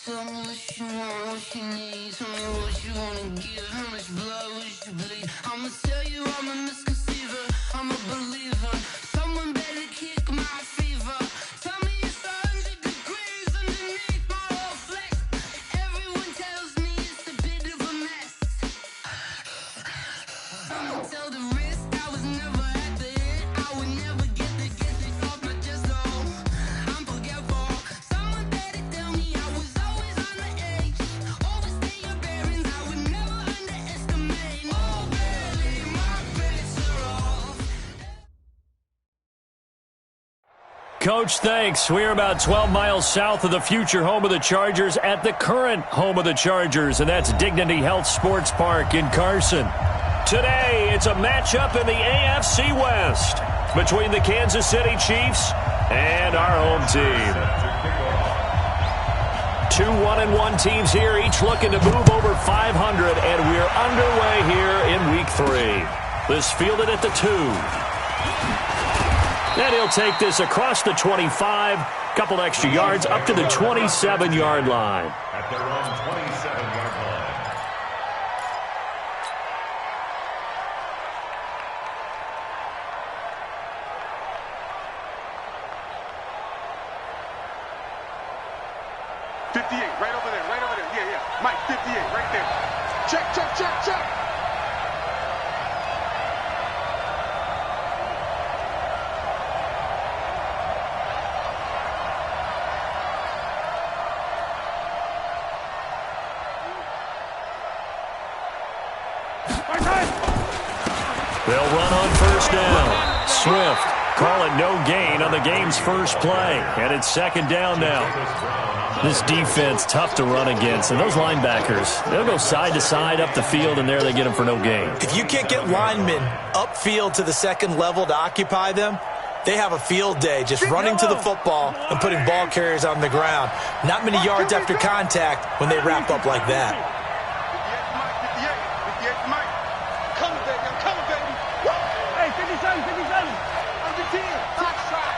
Tell me what you want, what you need. Tell me what you wanna give. How much blood would you bleed? I'ma tell you I'm a misconceiver. I'm a believer. Someone better kick my fever. Tell me it's 100 degrees underneath my whole flex. Everyone tells me it's a bit of a mess. I'ma tell the risk I was never at the end. I would never get this off my chest. Oh, I'm forgetful. Someone better tell me I was always on the edge. Overstay your bearings. I would never underestimate. Oh, barely, my bets are off. Coach, thanks. We're about 12 miles south of the future home of the Chargers at the current home of the Chargers, and that's Dignity Health Sports Park in Carson. Today, it's a matchup in the AFC West between the Kansas City Chiefs and our home team. Two 1-1 teams here, each looking to move over 500, and we're underway here in Week 3. This fielded at the 2. And he'll take this across the 25, couple extra yards, up to the 27-yard line. At their own 27-yard line. Right over there. Yeah. Mike, 58, right there. Check. They'll run on first down. Swift call it no gain on the game's first play, and it's second down now. This defense, tough to run against. And those linebackers, they'll go side to side up the field, and there they get them for no gain. If you can't get linemen upfield to the second level to occupy them, they have a field day just running to the football and putting ball carriers on the ground. Not many yards after contact when they wrap up like that. 58, Mike. I'm coming, baby. Hey, 57. Under 10. Top shot.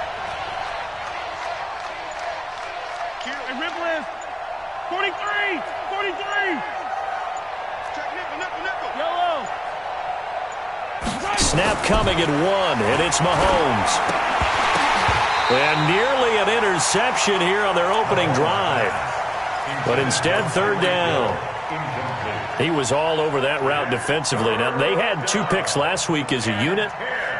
And Ripple is 43. Check nickel. Yellow. Snap coming at 1, and it's Mahomes. And nearly an interception here on their opening drive. But instead, third down. He was all over that route defensively. Now, they had 2 picks last week as a unit.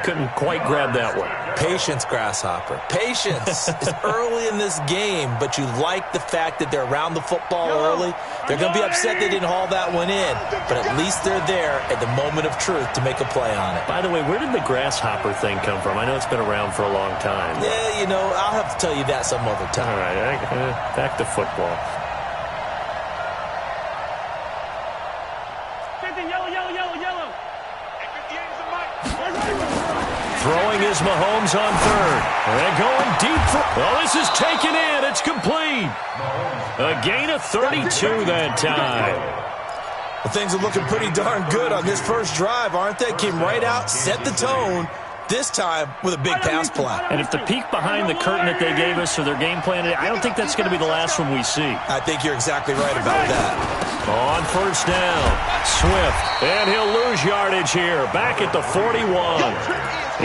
Couldn't quite grab that one. Patience, Grasshopper. Patience is early in this game, but you like the fact that they're around the football early. They're going to be upset they didn't haul that one in, but at least they're there at the moment of truth to make a play on it. By the way, where did the Grasshopper thing come from? I know it's been around for a long time. Yeah, I'll have to tell you that some other time. All right, back to football. Yellow. Throwing is Mahomes on third. And going deep. Well, this is taken in. It's complete. A gain of 32 that time. Well, things are looking pretty darn good on this first drive, aren't they? Came right out, set the tone, this time with a big pass play. And if the peek behind the curtain that they gave us for their game plan, I don't think that's going to be the last one we see. I think you're exactly right about that. On first down, Swift, and he'll lose yardage here, back at the 41.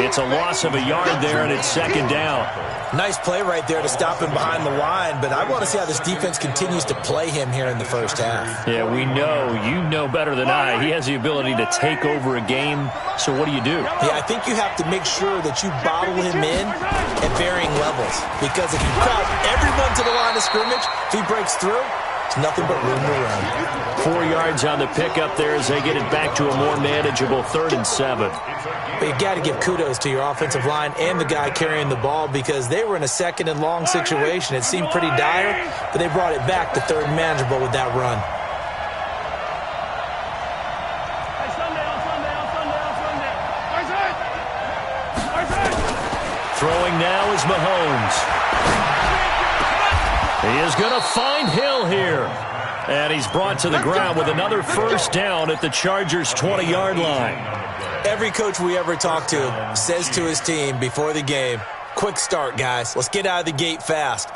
It's a loss of a yard there, and it's second down. Nice play right there to stop him behind the line, but I want to see how this defense continues to play him here in the first half. Yeah, we know. You know better than I. He has the ability to take over a game, so what do? Yeah, I think you have to make sure that you bottle him in at varying levels, because if you crowd everyone to the line of scrimmage, if he breaks through, it's nothing but room to run. 4 yards on the pickup there as they get it back to a more manageable 3rd and 7. But you got to give kudos to your offensive line and the guy carrying the ball, because they were in a 2nd and long situation. It seemed pretty dire, but they brought it back to 3rd and manageable with that run. Throwing now is Mahomes. He is going to find Hill here. And he's brought to the ground with another first down at the Chargers' 20-yard line. Every coach we ever talk to says to his team before the game, Quick start, guys. Let's get out of the gate fast.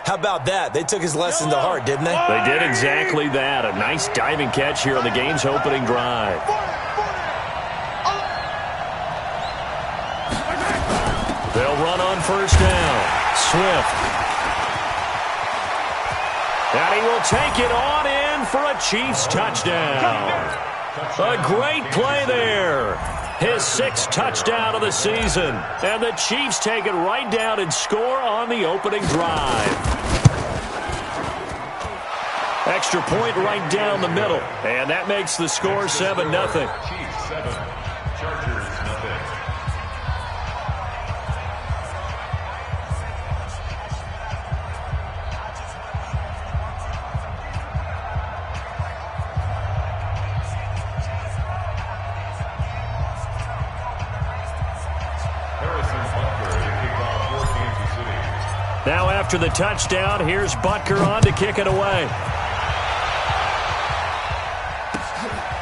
How about that? They took his lesson to heart, didn't they? They did exactly that. A nice diving catch here on the game's opening drive. They'll run on first down. Swift. And he will take it on in for a Chiefs touchdown. A great play there. His 6th touchdown of the season. And the Chiefs take it right down and score on the opening drive. Extra point right down the middle. And that makes the score 7-0. Chiefs 7, Chargers nothing. Now after the touchdown, here's Butker on to kick it away.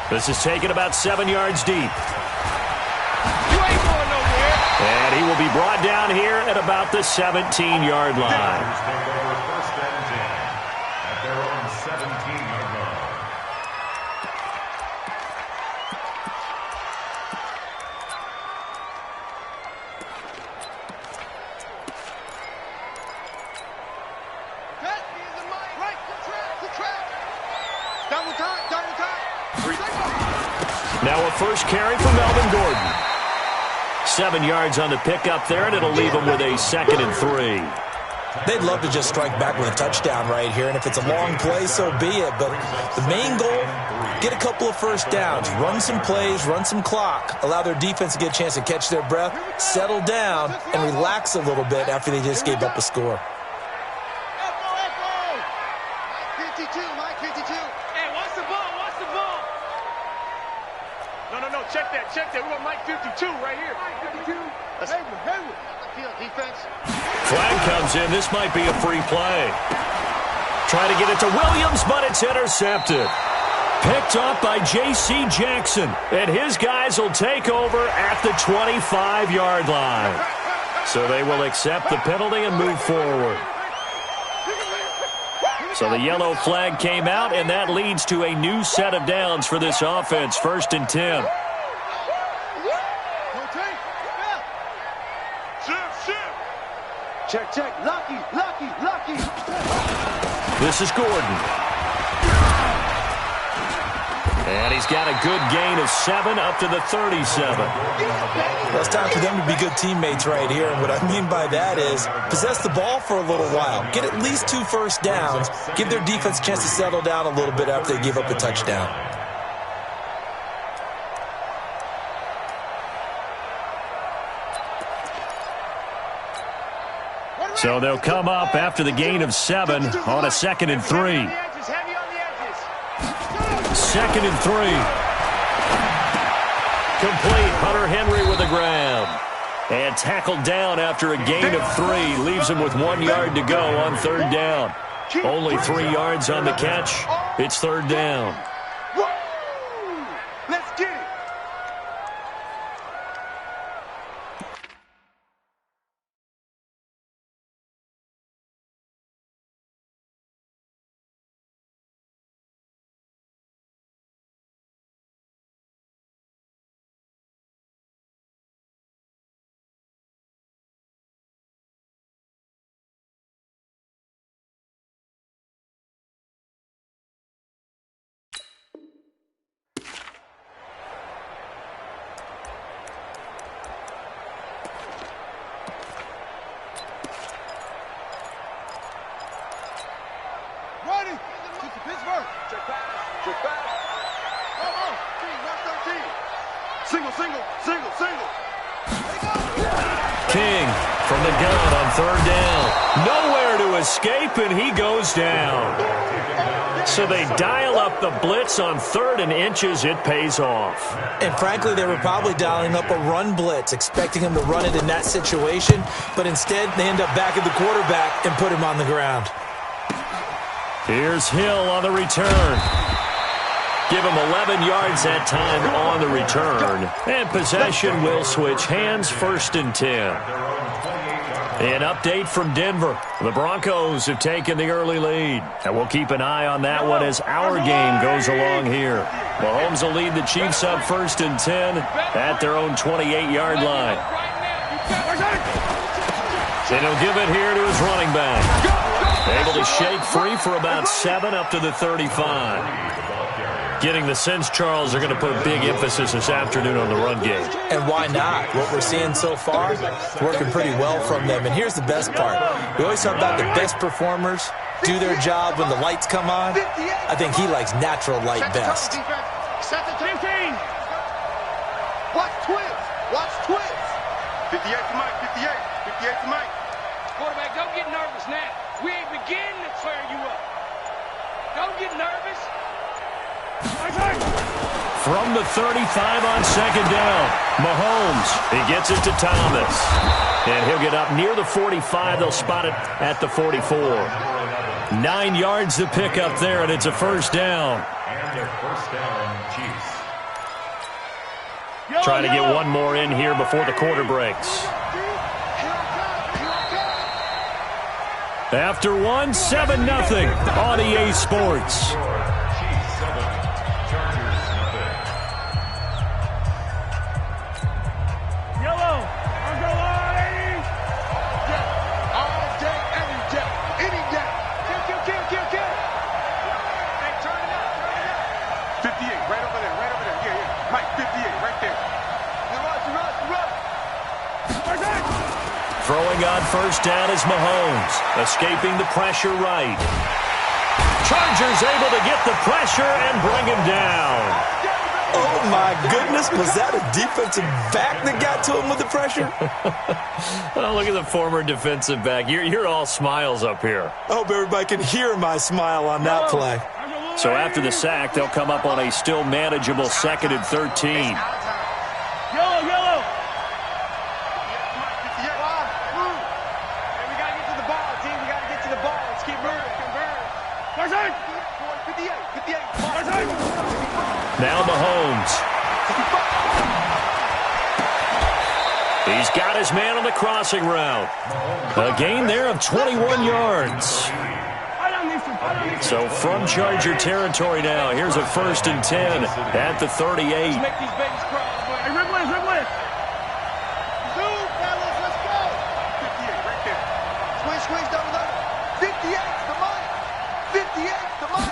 This is taken about 7 yards deep. You ain't going nowhere. And he will be brought down here at about the 17-yard line. Take over first and 10 at their own 17-yard line. Now a first carry for Melvin Gordon. 7 yards on the pickup there, and it'll leave him with a 2nd and 3. They'd love to just strike back with a touchdown right here, and if it's a long play, so be it. But the main goal, get a couple of first downs, run some plays, run some clock, allow their defense to get a chance to catch their breath, settle down, and relax a little bit after they just gave up a score. Check that. We want Mike 52 right here. Mike 52. Hayward. Field defense. Flag comes in. This might be a free play. Trying to get it to Williams, but it's intercepted. Picked up by J.C. Jackson. And his guys will take over at the 25-yard line. So they will accept the penalty and move forward. So the yellow flag came out, and that leads to a new set of downs for this offense. 1st and 10. Check. Lucky. This is Gordon. And he's got a good gain of 7 up to the 37. Well, it's time for them to be good teammates right here. And what I mean by that is possess the ball for a little while. Get at least 2 first downs. Give their defense a chance to settle down a little bit after they give up a touchdown. So they'll come up after the gain of 7 on a 2nd and 3. 2nd and 3. Complete. Hunter Henry with a grab. And tackled down after a gain of 3. Leaves him with 1 yard to go on 3rd down. Only 3 yards on the catch. It's 3rd down. Let's get it. King from the gun on 3rd down. Nowhere to escape, and he goes down. So they dial up the blitz on 3rd and inches. It pays off. And frankly, they were probably dialing up a run blitz, expecting him to run it in that situation. But instead, they end up back at the quarterback and put him on the ground. Here's Hill on the return. Give him 11 yards that time on the return. And possession will switch hands. 1st and 10. Their own 28-yard An update from Denver. The Broncos have taken the early lead. And we'll keep an eye on that one as our game goes along here. Mahomes will lead the Chiefs up 1st and 10 at their own 28-yard line. And he'll give it here to his running back. Able to shake free for about 7 up to the 35. Getting the sense, Charles, they're going to put a big emphasis this afternoon on the run game. And why not? What we're seeing so far, it's working pretty well from them. And here's the best part. We always talk about the best performers do their job when the lights come on. I think he likes natural light best. 15. Watch twins. Watch twins. 58 to Mike. 58 to Mike. Quarterback, don't get nervous now. We ain't beginning to clear you up. Don't get nervous. From the 35 on 2nd down, Mahomes, he gets it to Thomas. And he'll get up near the 45. They'll spot it at the 44. 9 yards to pick up there, and it's a 1st down. And their 1st down, Chiefs. Trying to get one more in here before the quarter breaks. After one, 7-0 on EA Sports. Chiefs 7, Chargers nothing. Yellow. I'll go line. All day, every day, any day. Kill. Hey, turn it up. 58, right over there. Yeah. Mike, 58, right there. You run. Throwing on 1st down is Mahomes, escaping the pressure right. Chargers able to get the pressure and bring him down. Oh, my goodness. Was that a defensive back that got to him with the pressure? Oh, look at the former defensive back. You're all smiles up here. I hope everybody can hear my smile on that play. So after the sack, they'll come up on a still manageable 2nd and 13. Yellow. We gotta get to the ball, team. We gotta get to the ball. Let's keep moving. 58. Now Mahomes. He's got his man on the crossing route. A gain there of 21 yards. So from Charger territory now, here's a 1st and 10 at the 38. Make these babies cry. Hey, Ripley. Zoom, fellas, let's go. 58, right there. Squeeze, double. 58's the money. 58's the money.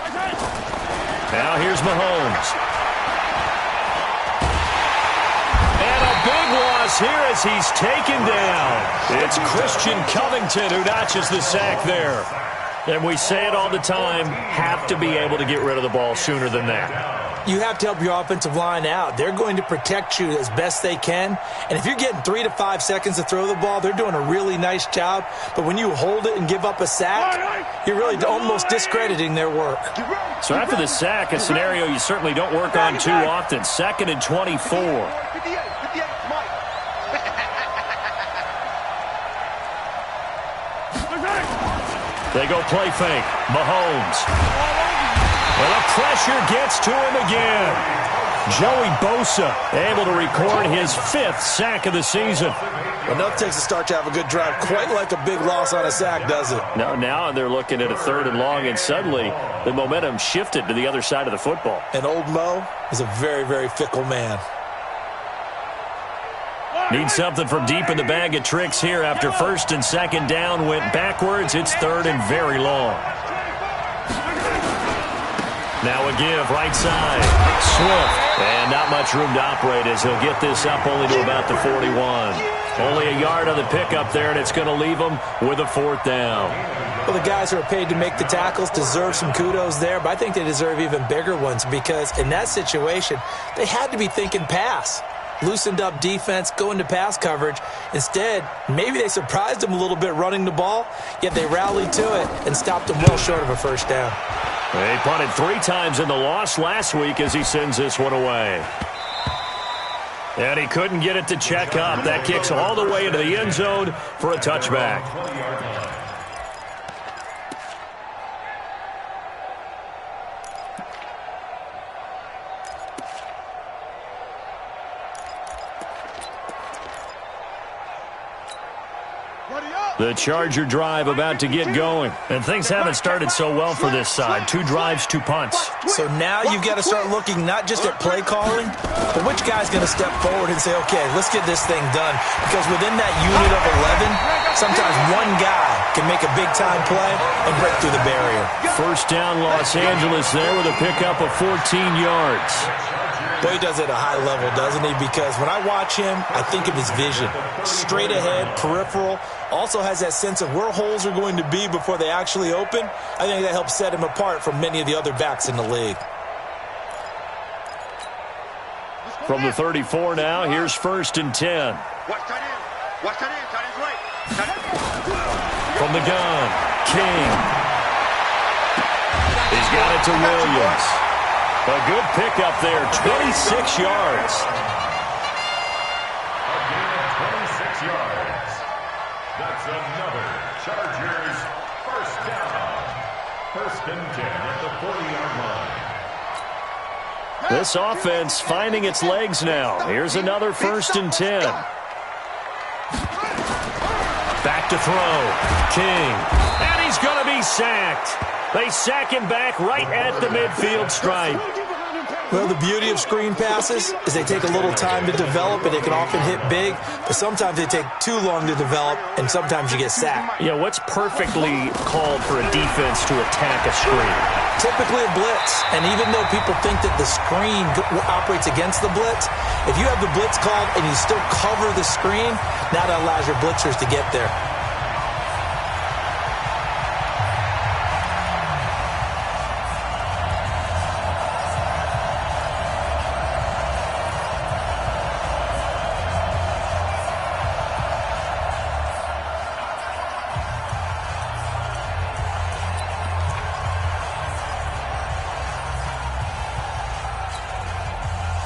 Now here's Mahomes. And a big loss here as he's taken down. It's Christian Covington who notches the sack there. And we say it all the time, have to be able to get rid of the ball sooner than that. You have to help your offensive line out. They're going to protect you as best they can. And if you're getting 3 to 5 seconds to throw the ball, they're doing a really nice job. But when you hold it and give up a sack, you're really almost discrediting their work. So after the sack, a scenario you certainly don't work on too often. 2nd and 24. 58, Mike. They go play fake. Mahomes. And the pressure gets to him again. Joey Bosa able to record his 5th sack of the season. Enough takes to start to have a good drive. Quite like a big loss on a sack, does it? Now they're looking at a 3rd and long, and suddenly the momentum shifted to the other side of the football. And old Mo is a very, very fickle man. Need something from deep in the bag of tricks here after 1st and 2nd down went backwards. It's 3rd and very long. Now a give, right side. Swift. And not much room to operate as he'll get this up only to about the 41. Only a yard on the pickup there, and it's going to leave him with a 4th down. Well, the guys who are paid to make the tackles deserve some kudos there, but I think they deserve even bigger ones because in that situation, they had to be thinking pass. Loosened up defense, going to pass coverage. Instead, maybe they surprised him a little bit running the ball, yet they rallied to it and stopped him well short of a 1st down. He punted 3 times in the loss last week as he sends this one away. And he couldn't get it to check up. That kicks all the way into the end zone for a touchback. The Charger drive about to get going. And things haven't started so well for this side. 2 drives, 2 punts. So now you've got to start looking not just at play calling, but which guy's going to step forward and say, okay, let's get this thing done. Because within that unit of 11, sometimes one guy can make a big-time play and break through the barrier. First down, Los Angeles there with a pickup of 14 yards. Boy, he does it at a high level, doesn't he? Because when I watch him, I think of his vision. Straight ahead, peripheral. Also has that sense of where holes are going to be before they actually open. I think that helps set him apart from many of the other backs in the league. From the 34 now, here's 1st and 10. Watch tight end. Watch tight end. Tight end's right. Tight end. From the gun, King. He's got it to Williams. A good pickup there, 26 yards. A gain of 26 yards. That's another Chargers first down. 1st and 10 at the 40-yard line. This offense finding its legs now. Here's another 1st and 10. Back to throw. King. And he's going to be sacked. They sack him back right at the midfield stripe. Well, the beauty of screen passes is they take a little time to develop, and they can often hit big, but sometimes they take too long to develop, and sometimes you get sacked. Yeah, what's perfectly called for a defense to attack a screen? Typically a blitz, and even though people think that the screen operates against the blitz, if you have the blitz called and you still cover the screen, now that allows your blitzers to get there.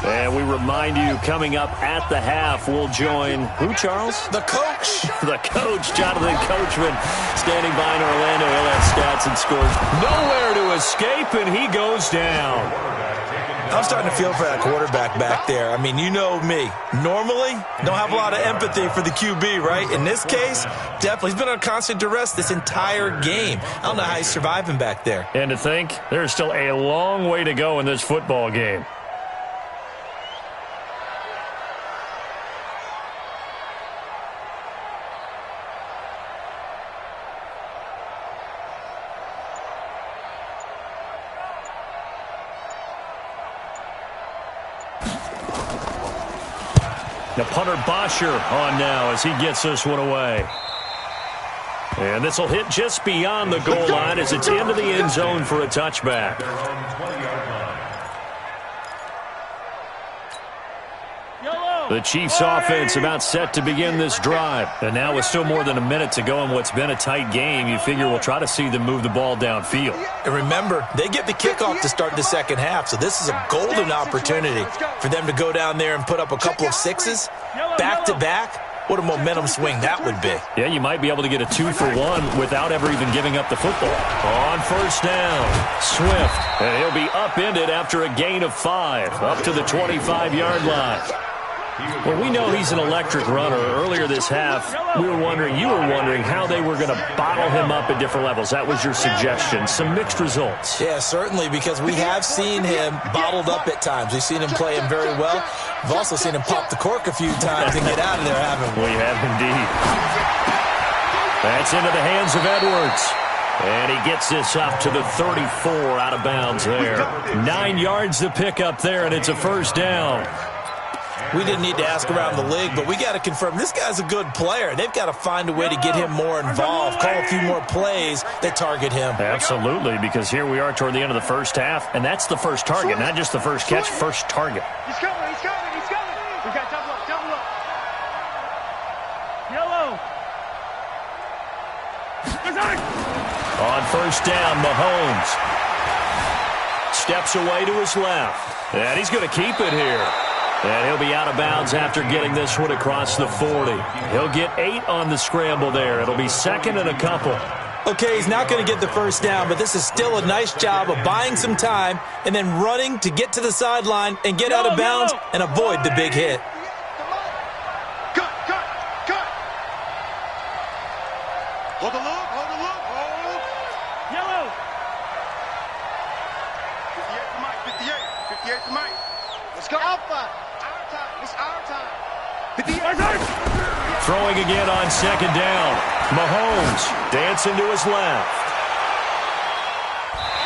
And we remind you, coming up at the half, we'll join who, Charles? The coach. The coach, Jonathan Coachman, standing by in Orlando. He'll have stats and scores. Nowhere to escape, and he goes down. I'm starting to feel for that quarterback back there. I mean, you know me. Normally, don't have a lot of empathy for the QB, right? In this case, definitely. He's been on constant duress this entire game. I don't know how he's surviving back there. And to think, there's still a long way to go in this football game. Now punter Bosher on now as he gets this one away. And this will hit just beyond the goal line as it's into the end zone for a touchback. The Chiefs offense about set to begin this drive. And now with still more than a minute to go in what's been a tight game, you figure we'll try to see them move the ball downfield. And remember, they get the kickoff to start the second half, so this is a golden opportunity for them to go down there and put up a couple of sixes back-to-back. What a momentum swing that would be. Yeah, you might be able to get a 2-for-1 without ever even giving up the football. On first down, Swift. And he'll be upended after a gain of 5, up to the 25-yard line. Well, we know he's an electric runner. Earlier this half, you were wondering how they were going to bottle him up at different levels. That was your suggestion. Some mixed results. Yeah, certainly, because we have seen him bottled up at times. We've seen him play him very well. We've also seen him pop the cork a few times and get out of there, haven't we? We have indeed. That's into the hands of Edwards. And he gets this up to the 34 out of bounds there. 9 yards to pick up there, and it's a first down. We didn't need to ask around the league, but we got to confirm this guy's a good player. They've got to find a way to get him more involved, call a few more plays that target him. Absolutely, because here we are toward the end of the first half, and that's the first target, not just the first catch, first target. He's coming, he's coming, he's coming. We got double up, double up. Yellow. On first down, Mahomes steps away to his left, and he's going to keep it here. And he'll be out of bounds after getting this one across the 40. He'll get 8 on the scramble there. It'll be second and a couple. Okay, he's not going to get the first down, but this is still a nice job of buying some time and then running to get to the sideline and get out of bounds and avoid the big hit. Hold the look, hold the look, hold. Yellow. 58 for Mike, 58. 58 for Mike. Let's go. Alpha. Our time. It's our time. 58. Throwing again on second down. Mahomes dancing to his left.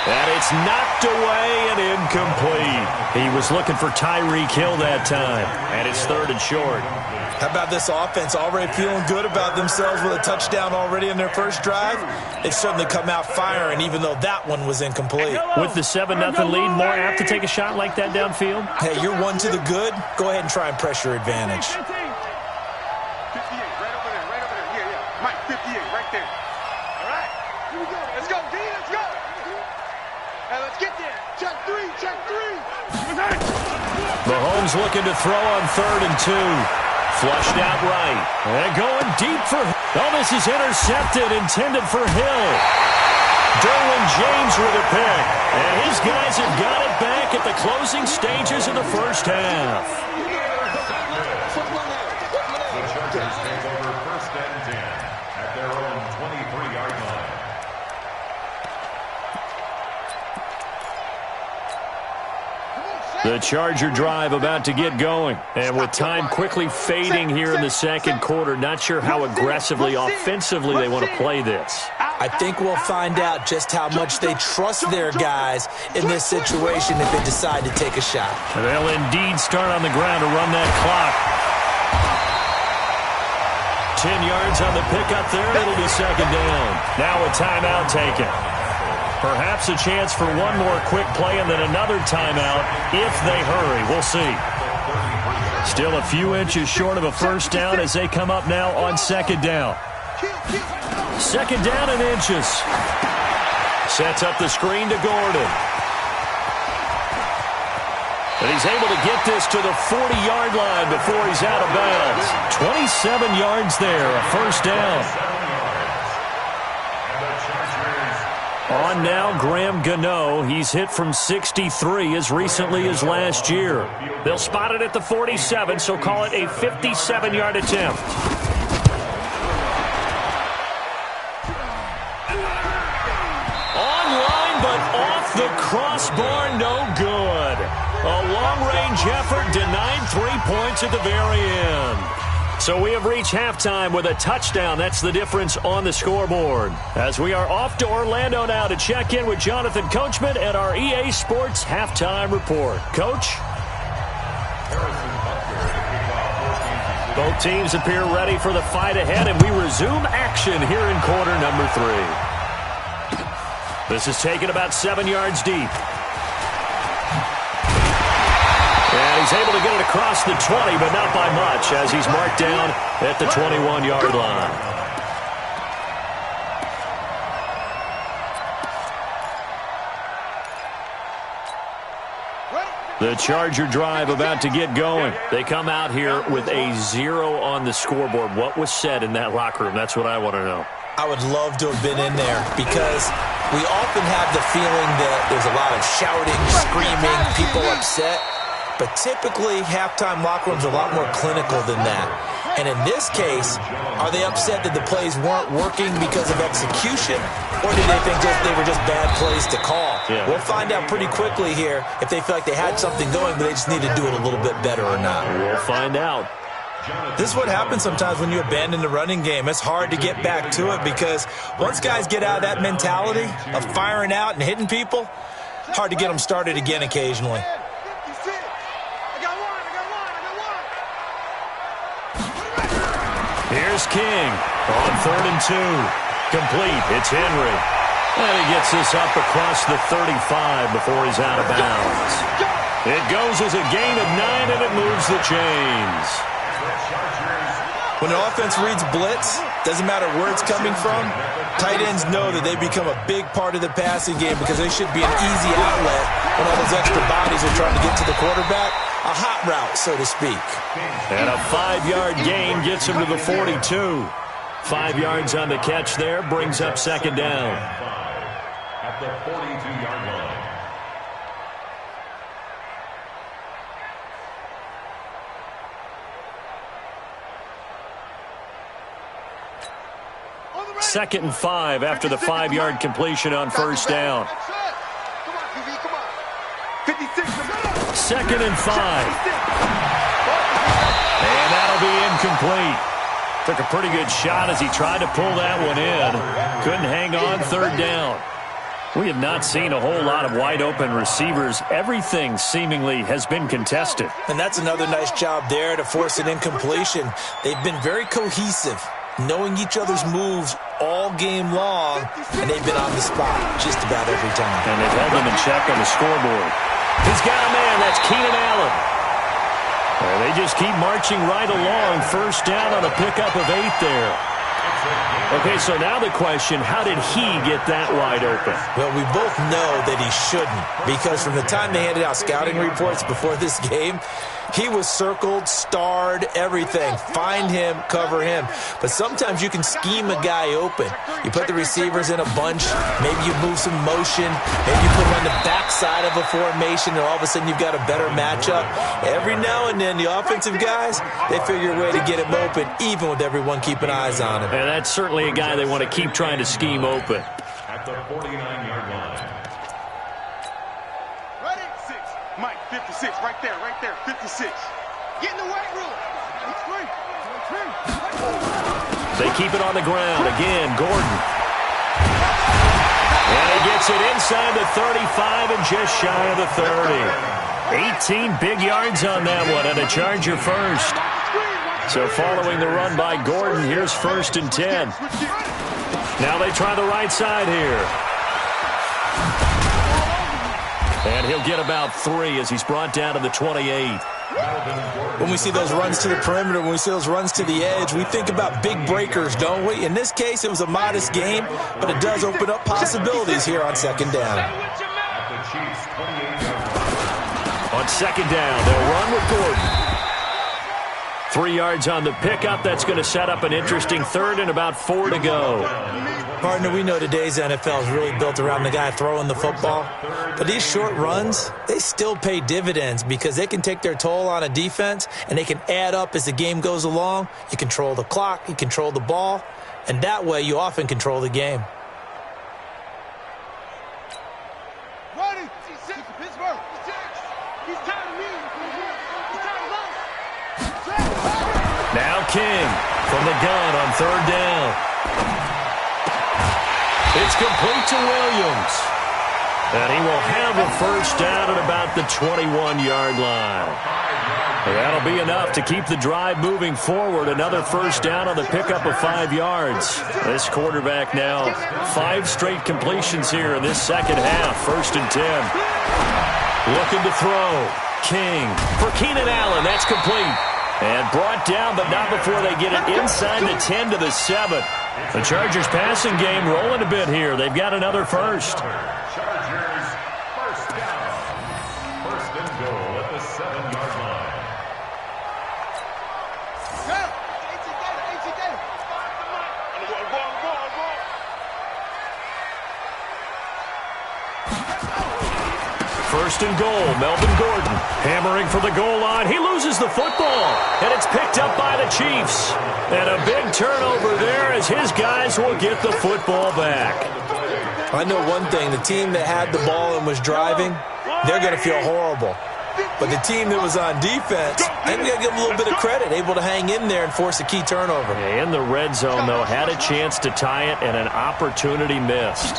And it's knocked away and incomplete. He was looking for Tyreek Hill that time. And it's 3rd and short. How about this offense already feeling good about themselves with a touchdown already in their first drive? They've certainly come out firing, even though that one was incomplete. With the 7-0 lead, more apt to take a shot like that downfield? Hey, you're one to the good. Go ahead and try and press your advantage. 58, right over there, right over there. Yeah, yeah. Mike, 58, right there. All right, here we go. Let's go, D, let's go. Now let's get there. Check three, check three. Mahomes looking to throw on 3rd and 2. Flushed out right. And going deep for... Oh, this is intercepted, intended for Hill. Derwin James with a pick. And his guys have got it back at the closing stages of the first half. The Chargers take over 1st and 10 at their own 23-yard line. The Charger drive about to get going. And with time quickly fading here in the second quarter, not sure how aggressively, offensively they want to play this. I think we'll find out just how much they trust their guys in this situation if they decide to take a shot. They'll indeed start on the ground to run that clock. 10 yards on the pickup there. It'll be second down. Now a timeout taken. Perhaps a chance for one more quick play and then another timeout if they hurry. We'll see. Still a few inches short of a first down as they come up now on second down. Second down and inches. Sets up the screen to Gordon. And he's able to get this to the 40-yard line before he's out of bounds. 27 yards there, a first down. On now, Graham Gano. He's hit from 63 as recently as last year. They'll spot it at the 47, so call it a 57-yard attempt. Online, but off the crossbar, no good. A long-range effort denied 3 points at the very end. So we have reached halftime with a touchdown. That's the difference on the scoreboard. As we are off to Orlando now to check in with Jonathan Coachman at our EA Sports Halftime Report. Coach? Both teams appear ready for the fight ahead, and we resume action here in quarter number 3. This is taken about 7 yards deep. And he's able to get it across the 20, but not by much, as he's marked down at the 21-yard line. The Charger drive about to get going. They come out here with a 0 on the scoreboard. What was said in that locker room? That's what I want to know. I would love to have been in there because we often have the feeling that there's a lot of shouting, screaming, people upset. But typically, halftime locker rooms are a lot more clinical than that. And in this case, are they upset that the plays weren't working because of execution? Or do they think they were just bad plays to call? Yeah. We'll find out pretty quickly here if they feel like they had something going, but they just need to do it a little bit better or not. We'll find out. This is what happens sometimes when you abandon the running game. It's hard to get back to it because once guys get out of that mentality of firing out and hitting people, hard to get them started again occasionally. Here's King on 3rd and 2. Complete. It's Henry. And he gets this up across the 35 before he's out of bounds. It goes as a gain of 9, and it moves the chains. When an offense reads blitz, doesn't matter where it's coming from, tight ends know that they become a big part of the passing game because they should be an easy outlet when all those extra bodies are trying to get to the quarterback. A hot route, so to speak. And a 5-yard gain gets him to the 42. 5 yards on the catch there, brings up second down. At the 42-yard line. 2nd and 5 after the 5-yard completion on first down. 2nd and 5. And that'll be incomplete. Took a pretty good shot as he tried to pull that one in. Couldn't hang on 3rd down. We have not seen a whole lot of wide-open receivers. Everything seemingly has been contested. And that's another nice job there to force an incompletion. They've been very cohesive, knowing each other's moves all game long, and they've been on the spot just about every time. And they've held them in check on the scoreboard. He's got a man. That's Keenan Allen. And they just keep marching right along. First down on a pickup of 8 there. Okay, so now the question, how did he get that wide open? Well, we both know that he shouldn't, because from the time they handed out scouting reports before this game, he was circled, starred, everything. Find him, cover him. But sometimes you can scheme a guy open. You put the receivers in a bunch. Maybe you move some motion. Maybe you put him on the backside of a formation, and all of a sudden you've got a better matchup. Every now and then, the offensive guys, they figure a way to get him open, even with everyone keeping eyes on him. And that's certainly a guy they want to keep trying to scheme open. At the 49-yard line. Ready? 6. Mike, 56. Right there, 56. Get in the weight room. They keep it on the ground. Again, Gordon. And he gets it inside the 35 and just shy of the 30. 18 big yards on that one, and a Charger first. So following the run by Gordon, here's 1st and 10. Now they try the right side here. And he'll get about 3 as he's brought down to the 28. When we see those runs to the perimeter, when we see those runs to the edge, we think about big breakers, don't we? In this case, it was a modest game, but it does open up possibilities here on 2nd down. On 2nd down, they'll run with Gordon. 3 yards on the pickup. That's going to set up an interesting 3rd and about 4 to go. Partner, we know today's NFL is really built around the guy throwing the football. But these short runs, they still pay dividends because they can take their toll on a defense, and they can add up as the game goes along. You control the clock, you control the ball, and that way you often control the game. Now King from the gun on 3rd down. It's complete to Williams. And he will have a first down at about the 21-yard line. And that'll be enough to keep the drive moving forward. Another first down on the pickup of 5 yards. This quarterback now 5 straight completions here in this second half. 1st and 10. Looking to throw. King for Keenan Allen. That's complete. And brought down, but not before they get it inside the 10 to the 7. The Chargers passing game rolling a bit here. They've got another first. Chargers first down. 1st and goal at the 7-yard line. First and goal, Melvin Gordon hammering for the goal line. He loses the football, and it's picked up by the Chiefs. And a big turnover there as his guys will get the football back. I know one thing. The team that had the ball and was driving, they're going to feel horrible. But the team that was on defense, I think we got to give them a little bit of credit, able to hang in there and force a key turnover. In the red zone, though, had a chance to tie it, and an opportunity missed.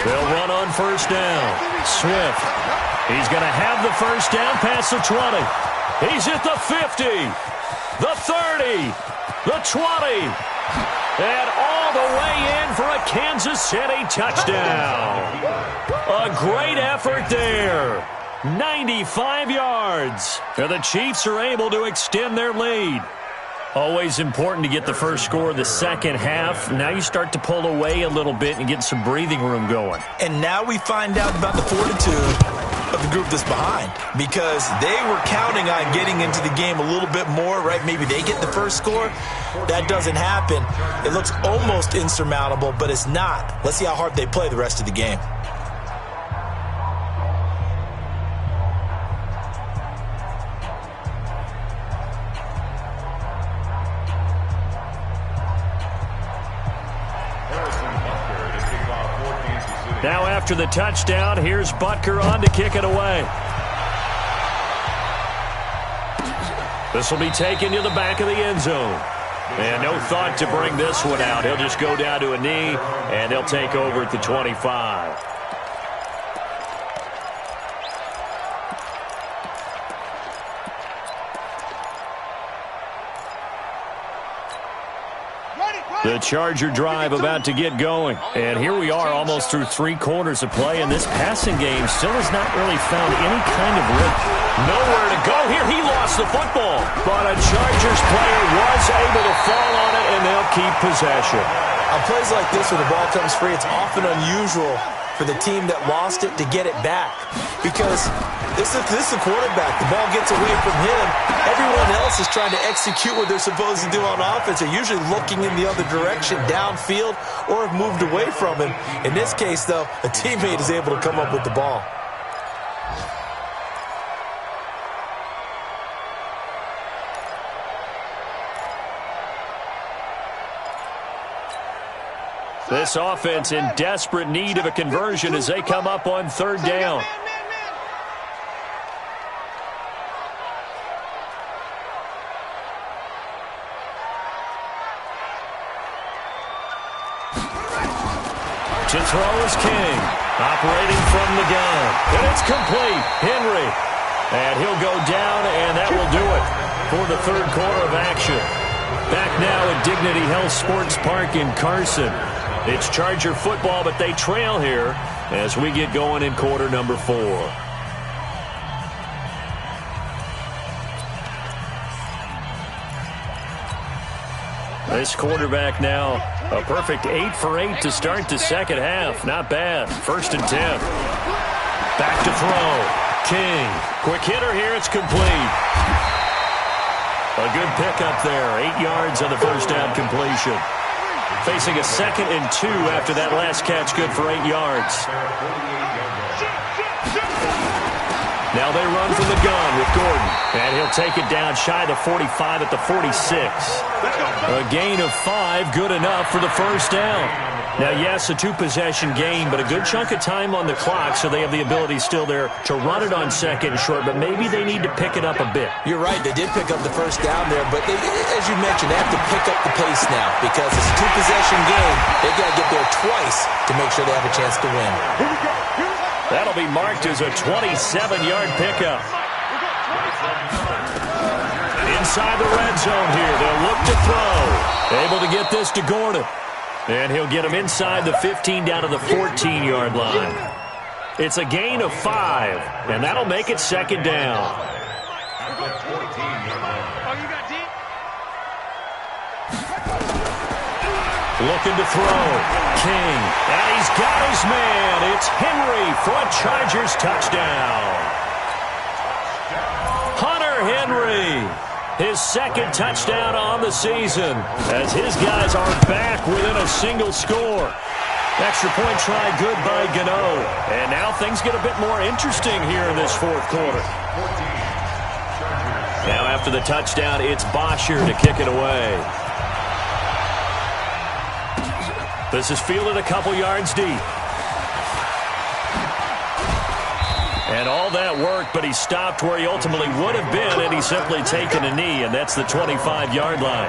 They'll run on first down. Swift. He's going to have the first down past the 20. He's at the 50, the 30, the 20, and all the way in for a Kansas City touchdown. A great effort there. 95 yards. And the Chiefs are able to extend their lead. Always important to get the first score of the second half. Now you start to pull away a little bit and get some breathing room going. And now we find out about the fortitude of the group that's behind, because they were counting on getting into the game a little bit more, right? Maybe they get the first score. That doesn't happen. It looks almost insurmountable, but it's not. Let's see how hard they play the rest of the game. Now after the touchdown, here's Butker on to kick it away. This will be taken to the back of the end zone. And no thought to bring this one out. He'll just go down to a knee, and they'll take over at the 25. The Charger drive about to get going. And here we are almost through 3 quarters of play, and this passing game still has not really found any kind of rhythm. Nowhere to go here. He lost the football. But a Chargers player was able to fall on it, and they'll keep possession. On plays like this, when the ball comes free, it's often unusual for the team that lost it to get it back. Because this is the quarterback. The ball gets away from him. Everyone else is trying to execute what they're supposed to do on offense. They're usually looking in the other direction, downfield, or have moved away from him. In this case, though, a teammate is able to come up with the ball. This offense in desperate need of a conversion as they come up on 3rd down. To throw is King, operating from the gun. And it's complete. Henry. And he'll go down, and that will do it for the 3rd quarter of action. Back now at Dignity Health Sports Park in Carson. It's Charger football, but they trail here as we get going in quarter number 4. This quarterback now, a perfect 8 for 8 to start the second half. Not bad. 1st and 10. Back to throw. King. Quick hitter here. It's complete. A good pickup there. 8 yards on the first down completion. Facing a 2nd and 2 after that last catch, good for 8 yards. Now they run from the gun with Gordon. And he'll take it down shy of 45 at the 46. A gain of 5, good enough for the first down. Now, yes, a 2-possession game, but a good chunk of time on the clock, so they have the ability still there to run it on 2nd and short, but maybe they need to pick it up a bit. You're right. They did pick up the first down there, but as you mentioned, they have to pick up the pace now because it's a 2-possession game. They've got to get there twice to make sure they have a chance to win. That'll be marked as a 27-yard pickup. Inside the red zone here. They'll look to throw. Able to get this to Gordon. And he'll get him inside the 15 down to the 14-yard line. It's a gain of 5, and that'll make it 2nd down. Looking to throw. King. And he's got his man. It's Henry for a Chargers touchdown. Hunter Henry. His 2nd touchdown on the season as his guys are back within a single score. Extra point try good by Gano. And now things get a bit more interesting here in this 4th quarter. Now after the touchdown, it's Bosher to kick it away. This is fielded a couple yards deep. And all that work, but he stopped where he ultimately would have been, and he's simply taken a knee, and that's the 25-yard line.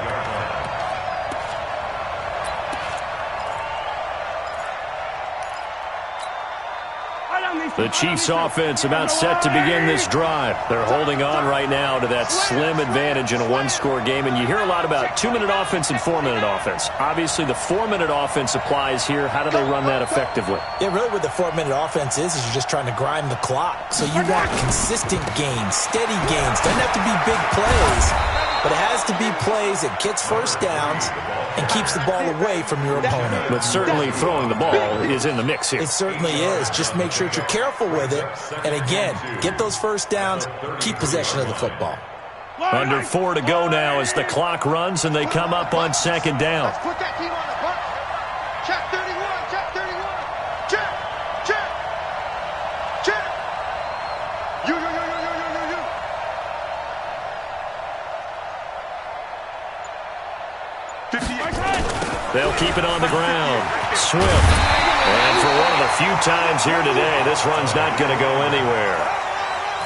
The Chiefs offense about set to begin this drive. They're holding on right now to that slim advantage in a 1-score game. And you hear a lot about 2-minute offense and 4-minute offense. Obviously, the 4-minute offense applies here. How do they run that effectively? Yeah, really what the 4-minute offense is you're just trying to grind the clock. So you want consistent gains, steady gains. Doesn't have to be big plays, but it has to be plays that gets first downs and keeps the ball away from your opponent. But certainly throwing the ball is in the mix here. It certainly is. Just make sure that you're careful with it. And again, get those first downs, keep possession of the football. Under 4 to go now as the clock runs and they come up on 2nd down. Put that team on the butt. Check 31, check 31. Check, check, check. You. They'll keep it on the ground. Swift And for one of the few times here today, this run's not going to go anywhere.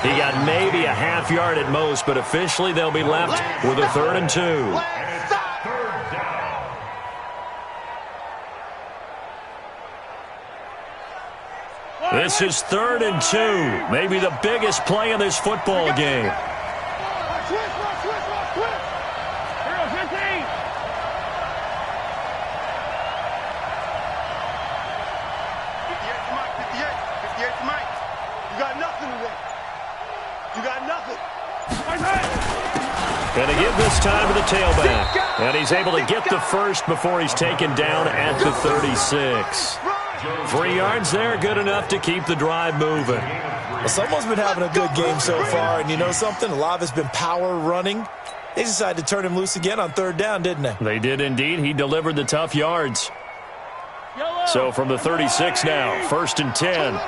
He got maybe a half yard at most, but officially they'll be left with a 3rd and 2. This is 3rd and 2, maybe the biggest play in this football game. And they give this time to the tailback. And he's able to get the first before he's taken down at the 36. 3 yards there, good enough to keep the drive moving. Well, someone's been having a good game so far, and you know something? A lot of it's been power running. They decided to turn him loose again on 3rd down, didn't they? They did indeed. He delivered the tough yards. So from the 36 now, 1st and 10.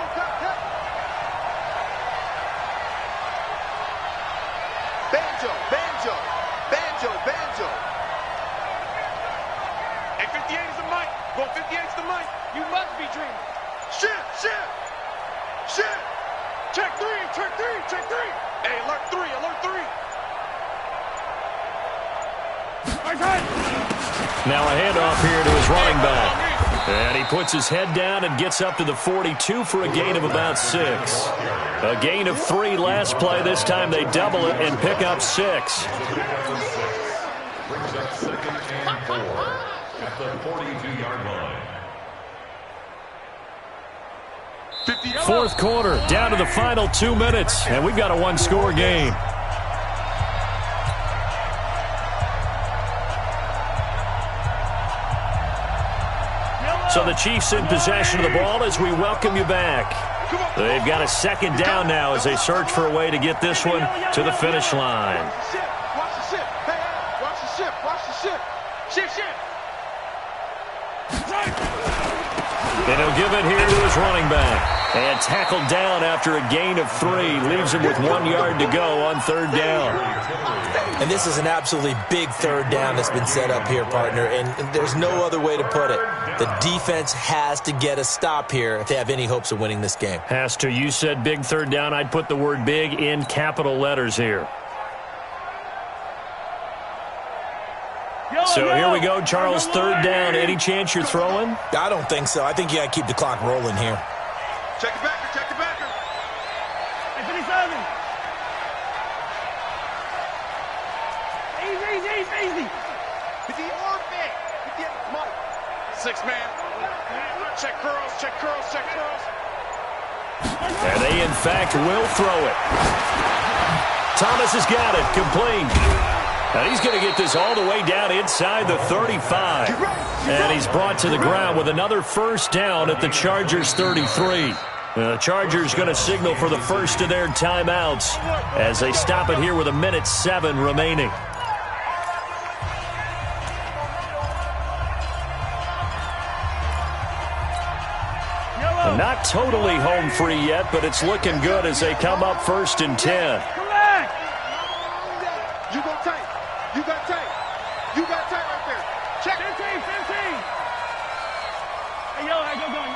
Now a handoff here to his running back. And he puts his head down and gets up to the 42 for a gain of about 6. A gain of 3 last play. This time they double it and pick up 6. Brings up 2nd and 4 at the 42-yard line. 4th quarter, down to the final 2 minutes, and we've got a 1-score game. So the Chiefs in possession of the ball as we welcome you back. They've got a 2nd down now as they search for a way to get this one to the finish line. Watch the ship. Hey, watch the ship. Watch the ship. Ship. And he'll give it here to his running back. And tackled down after a gain of 3. Leaves him with 1 yard to go on 3rd down. And this is an absolutely big 3rd down that's been set up here, partner. And there's no other way to put it. The defense has to get a stop here if they have any hopes of winning this game. Has to. You said big 3rd down. I'd put the word big in capital letters here. So here we go, Charles, 3rd down. Any chance you're throwing? I don't think so. I think you got to keep the clock rolling here. Check the backer. Check the backer. Easy. 6 man. Check curls. And they, in fact, will throw it. Thomas has got it. Complete. And he's going to get this all the way down inside the 35. And he's brought to the ground with another 1st down at the Chargers' 33. The Chargers going to signal for the first of their timeouts as they stop it here with 1:07 remaining. Not totally home free yet, but it's looking good as they come up 1st and 10. You go tight. You got tight right there. Check. 15. Hey, go going.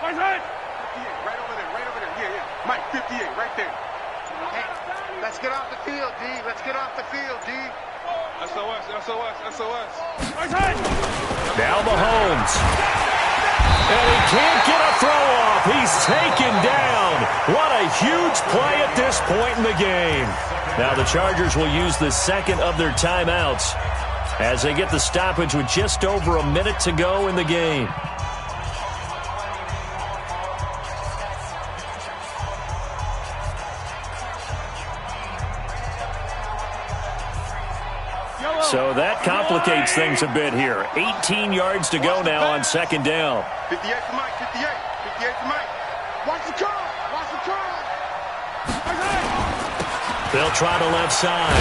Where's it? 58, right over there. Yeah. Mike, 58, right there. Hey, let's get off the field, D. SOS. Where's it? Now Mahomes. And he can't get a throw off. He's taken down. What a huge play at this point in the game. Now the Chargers will use the 2nd of their timeouts as they get the stoppage with just over a minute to go in the game. So that complicates things a bit here. 18 yards to go now on 2nd down. 58 to Mike. 58 to Mike. Watch the curl. They'll try the left side.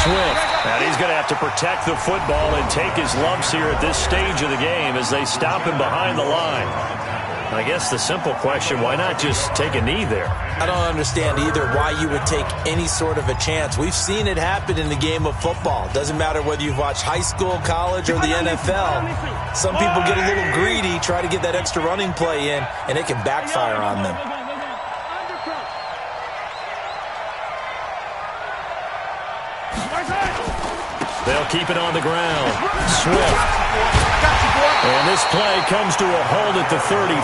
Swift. And he's going to have to protect the football and take his lumps here at this stage of the game as they stop him behind the line. I guess the simple question, why not just take a knee there? I don't understand either why you would take any sort of a chance. We've seen it happen in the game of football. Doesn't matter whether you've watched high school, college, or the NFL. Some people get a little greedy, try to get that extra running play in, and it can backfire on them. They'll keep it on the ground. Swift. And this play comes to a halt at the 33,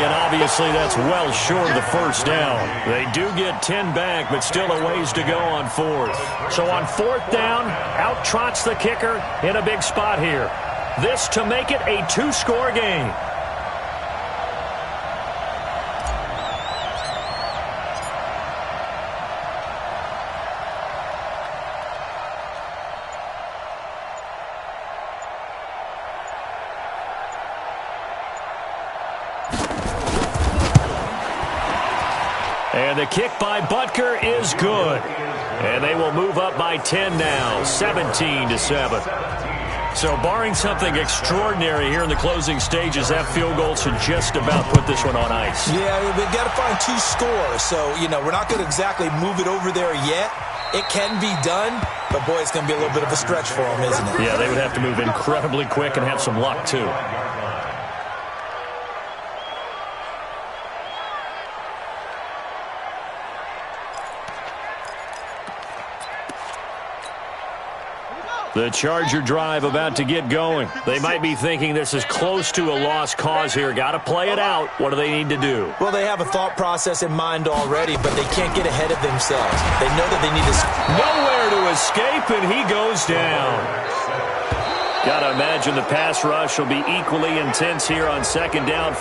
and obviously that's well short of the first down. They do get 10 back, but still a ways to go on fourth. So on fourth down, out trots the kicker in a big spot here. This to make it a two-score game. And the kick by Butker is good. And they will move up by 10 now, 17-7. So barring something extraordinary here in the closing stages, that field goal should just about put this one on ice. Yeah, we've got to find two scores. So, we're not going to exactly move it over there yet. It can be done, but boy, it's going to be a little bit of a stretch for them, isn't it? Yeah, they would have to move incredibly quick and have some luck, too. The Charger drive about to get going. They might be thinking this is close to a lost cause here. Got to play it out. What do they need to do? Well, they have a thought process in mind already, but they can't get ahead of themselves. They know that they need to... Nowhere to escape, and he goes down. Got to imagine the pass rush will be equally intense here on second down.